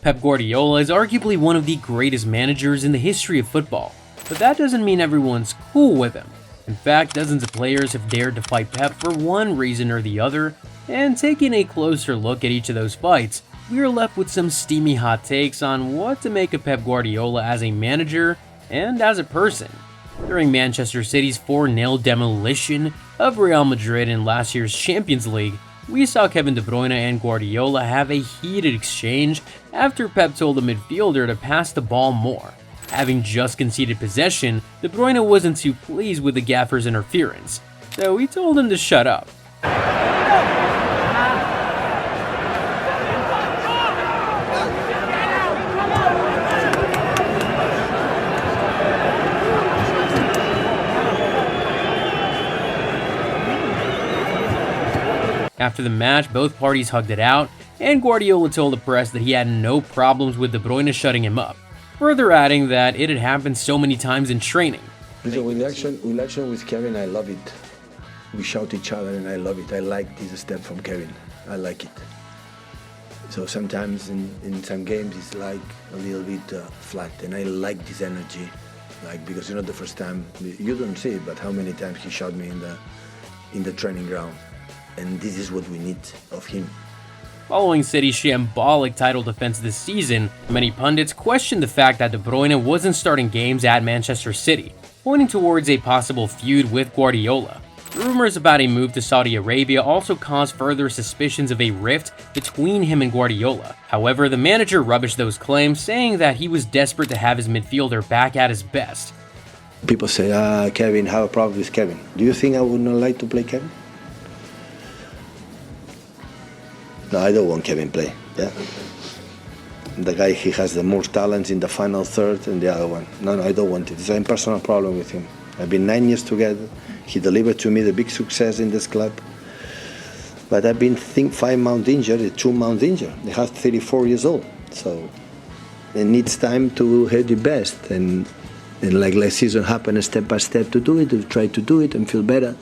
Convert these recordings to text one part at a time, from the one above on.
Pep Guardiola is arguably one of the greatest managers in the history of football, but that doesn't mean everyone's cool with him. In fact, dozens of players have dared to fight Pep for one reason or the other, and taking a closer look at each of those fights, we are left with some steamy hot takes on what to make of Pep Guardiola as a manager and as a person. During Manchester City's 4-0 demolition of Real Madrid in last year's Champions League, we saw Kevin De Bruyne and Guardiola have a heated exchange after Pep told the midfielder to pass the ball more. Having just conceded possession, De Bruyne wasn't too pleased with the gaffer's interference, so he told him to shut up. After the match, both parties hugged it out, and Guardiola told the press that he had no problems with De Bruyne shutting him up, further adding that it had happened so many times in training. So with action with Kevin, I love it. We shout each other and I love it. I like this step from Kevin. I like it. So sometimes in some games it's like a little bit flat, and I like this energy, because the first time, you don't see it, but how many times he shot me in the training ground. And this is what we need of him. Following City's shambolic title defense this season, many pundits questioned the fact that De Bruyne wasn't starting games at Manchester City, pointing towards a possible feud with Guardiola. Rumors about a move to Saudi Arabia also caused further suspicions of a rift between him and Guardiola. However, the manager rubbished those claims, saying that he was desperate to have his midfielder back at his best. People say, Kevin, have a problem with Kevin. Do you think I would not like to play Kevin? No, I don't want Kevin play. Yeah, the guy, he has the most talents in the final third, and the other one. No, I don't want it. It's a personal problem with him. I've been 9 years together. He delivered to me the big success in this club. But I've been 5 months injured, 2 months injured. They have 34 years old, so it needs time to have the best. And like last season happened, step by step to do it, to try to do it and feel better.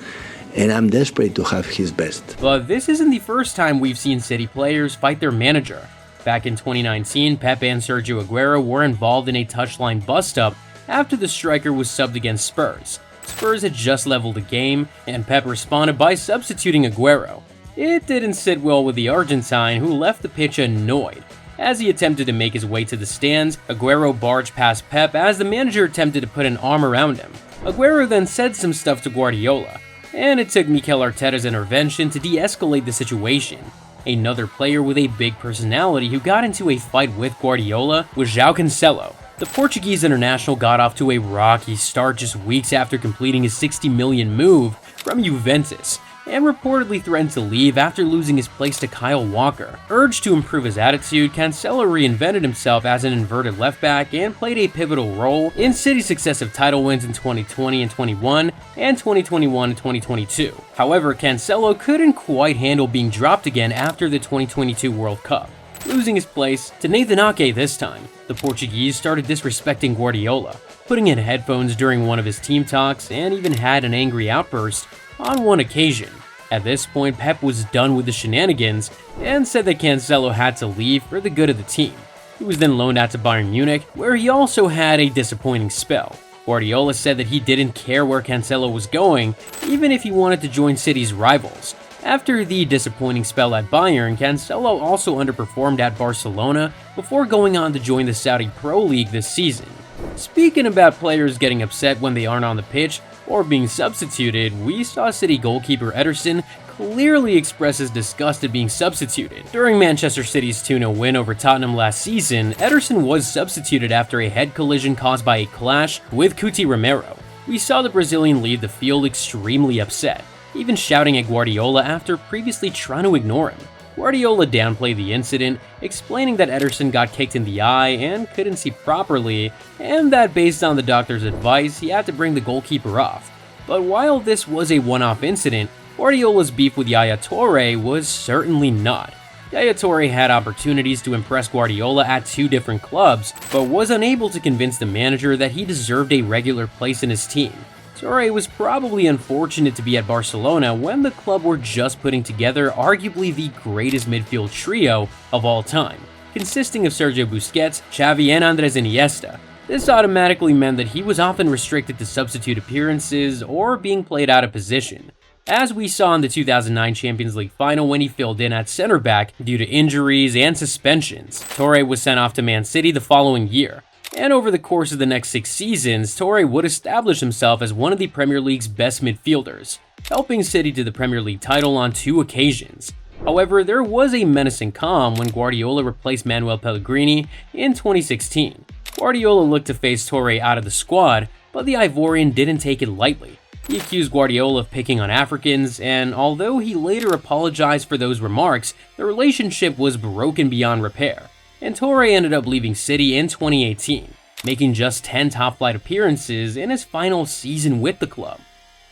And I'm desperate to have his best. But this isn't the first time we've seen City players fight their manager. Back in 2019, Pep and Sergio Aguero were involved in a touchline bust-up after the striker was subbed against Spurs. Spurs had just leveled the game, and Pep responded by substituting Aguero. It didn't sit well with the Argentine, who left the pitch annoyed. As he attempted to make his way to the stands, Aguero barged past Pep as the manager attempted to put an arm around him. Aguero then said some stuff to Guardiola, and it took Mikel Arteta's intervention to de-escalate the situation. Another player with a big personality who got into a fight with Guardiola was João Cancelo. The Portuguese international got off to a rocky start just weeks after completing his $60 million move from Juventus, and reportedly threatened to leave after losing his place to Kyle Walker. Urged to improve his attitude, Cancelo reinvented himself as an inverted left back and played a pivotal role in City's successive title wins in 2020 and 21 and 2021 and 2022. However, Cancelo couldn't quite handle being dropped again after the 2022 World Cup, losing his place to Nathan Ake this time. The Portuguese started disrespecting Guardiola, putting in headphones during one of his team talks, and even had an angry outburst on one occasion. At this point, Pep was done with the shenanigans and said that Cancelo had to leave for the good of the team. He was then loaned out to Bayern Munich, where he also had a disappointing spell. Guardiola said that he didn't care where Cancelo was going, even if he wanted to join City's rivals. After the disappointing spell at Bayern, Cancelo also underperformed at Barcelona before going on to join the Saudi Pro League this season. Speaking about players getting upset when they aren't on the pitch or being substituted, we saw City goalkeeper Ederson clearly express his disgust at being substituted. During Manchester City's 2-0 win over Tottenham last season, Ederson was substituted after a head collision caused by a clash with Cuti Romero. We saw the Brazilian leave the field extremely upset, even shouting at Guardiola after previously trying to ignore him. Guardiola downplayed the incident, explaining that Ederson got kicked in the eye and couldn't see properly, and that based on the doctor's advice, he had to bring the goalkeeper off. But while this was a one-off incident, Guardiola's beef with Yaya Toure was certainly not. Yaya Toure had opportunities to impress Guardiola at 2 different clubs, but was unable to convince the manager that he deserved a regular place in his team. Toure was probably unfortunate to be at Barcelona when the club were just putting together arguably the greatest midfield trio of all time. consisting of Sergio Busquets, Xavi, and Andres Iniesta. This automatically meant that he was often restricted to substitute appearances or being played out of position, as we saw in the 2009 Champions League final when he filled in at center back due to injuries and suspensions. Torre was sent off to Man City the following year, and over the course of the next 6 seasons, Torre would establish himself as one of the Premier League's best midfielders, helping City to the Premier League title on 2 occasions. However, there was a menacing calm when Guardiola replaced Manuel Pellegrini in 2016. Guardiola looked to phase Torre out of the squad, but the Ivorian didn't take it lightly. He accused Guardiola of picking on Africans, and although he later apologized for those remarks, the relationship was broken beyond repair, and Torre ended up leaving City in 2018, making just 10 top-flight appearances in his final season with the club.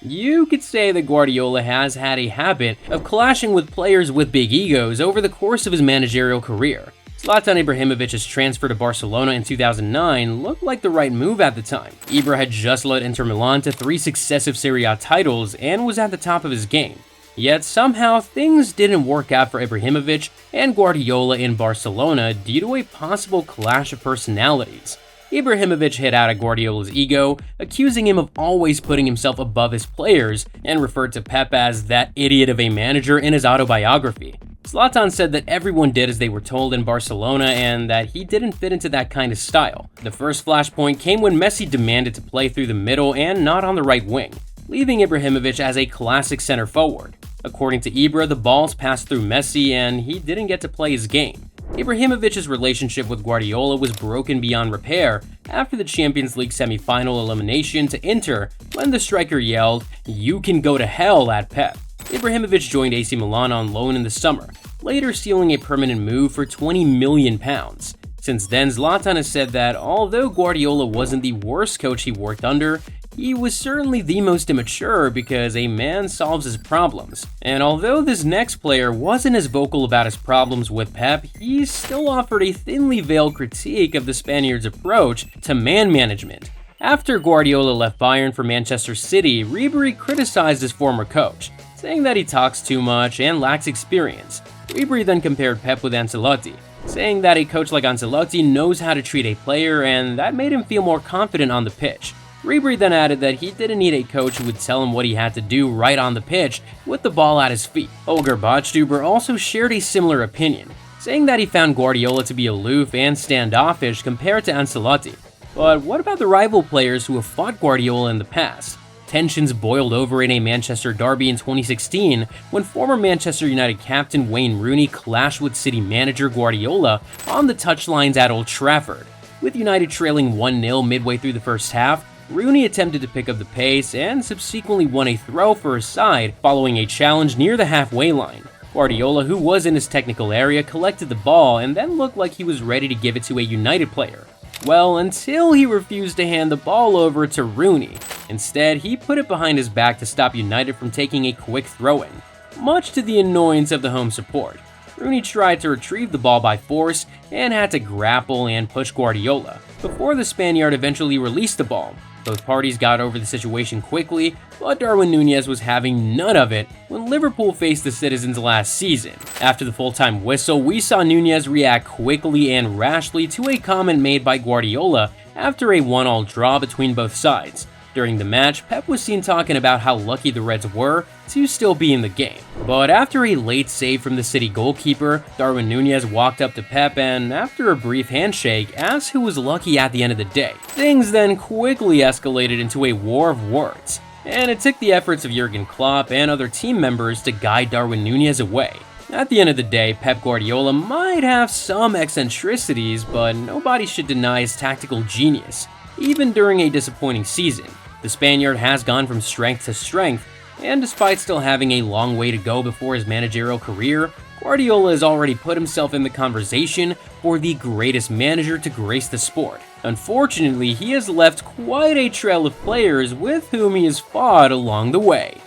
You could say that Guardiola has had a habit of clashing with players with big egos over the course of his managerial career. Zlatan Ibrahimovic's transfer to Barcelona in 2009 looked like the right move at the time. Ibra had just led Inter Milan to 3 successive Serie A titles and was at the top of his game. Yet somehow things didn't work out for Ibrahimovic and Guardiola in Barcelona due to a possible clash of personalities. Ibrahimovic hit out at Guardiola's ego, accusing him of always putting himself above his players, and referred to Pep as that idiot of a manager in his autobiography. Zlatan said that everyone did as they were told in Barcelona and that he didn't fit into that kind of style. The first flashpoint came when Messi demanded to play through the middle and not on the right wing, leaving Ibrahimovic as a classic center forward. According to Ibra, the balls passed through Messi and he didn't get to play his game. Ibrahimovic's relationship with Guardiola was broken beyond repair after the Champions League semi-final elimination to Inter when the striker yelled, "You can go to hell" at Pep. Ibrahimovic joined AC Milan on loan in the summer, later sealing a permanent move for £20 million. Since then, Zlatan has said that although Guardiola wasn't the worst coach he worked under, he was certainly the most immature because a man solves his problems. And although this next player wasn't as vocal about his problems with Pep, he still offered a thinly veiled critique of the Spaniard's approach to man management. After Guardiola left Bayern for Manchester City, Ribery criticized his former coach, saying that he talks too much and lacks experience. Ribery then compared Pep with Ancelotti, saying that a coach like Ancelotti knows how to treat a player and that made him feel more confident on the pitch. Ribery then added that he didn't need a coach who would tell him what he had to do right on the pitch with the ball at his feet. Holger Badstuber also shared a similar opinion, saying that he found Guardiola to be aloof and standoffish compared to Ancelotti. But what about the rival players who have fought Guardiola in the past? Tensions boiled over in a Manchester derby in 2016 when former Manchester United captain Wayne Rooney clashed with City manager Guardiola on the touchlines at Old Trafford. With United trailing 1-0 midway through the first half, Rooney attempted to pick up the pace and subsequently won a throw for his side following a challenge near the halfway line. Guardiola, who was in his technical area, collected the ball and then looked like he was ready to give it to a United player. Well, until he refused to hand the ball over to Rooney. Instead, he put it behind his back to stop United from taking a quick throw-in, much to the annoyance of the home support. Rooney tried to retrieve the ball by force and had to grapple and push Guardiola, before the Spaniard eventually released the ball. Both parties got over the situation quickly, but Darwin Núñez was having none of it when Liverpool faced the Citizens last season. After the full-time whistle, we saw Núñez react quickly and rashly to a comment made by Guardiola after a 1-1 draw between both sides. During the match, Pep was seen talking about how lucky the Reds were to still be in the game. But after a late save from the City goalkeeper, Darwin Núñez walked up to Pep and, after a brief handshake, asked who was lucky at the end of the day. Things then quickly escalated into a war of words, and it took the efforts of Jurgen Klopp and other team members to guide Darwin Núñez away. At the end of the day, Pep Guardiola might have some eccentricities, but nobody should deny his tactical genius, even during a disappointing season. The Spaniard has gone from strength to strength, and despite still having a long way to go before his managerial career, Guardiola has already put himself in the conversation for the greatest manager to grace the sport. Unfortunately, he has left quite a trail of players with whom he has fought along the way.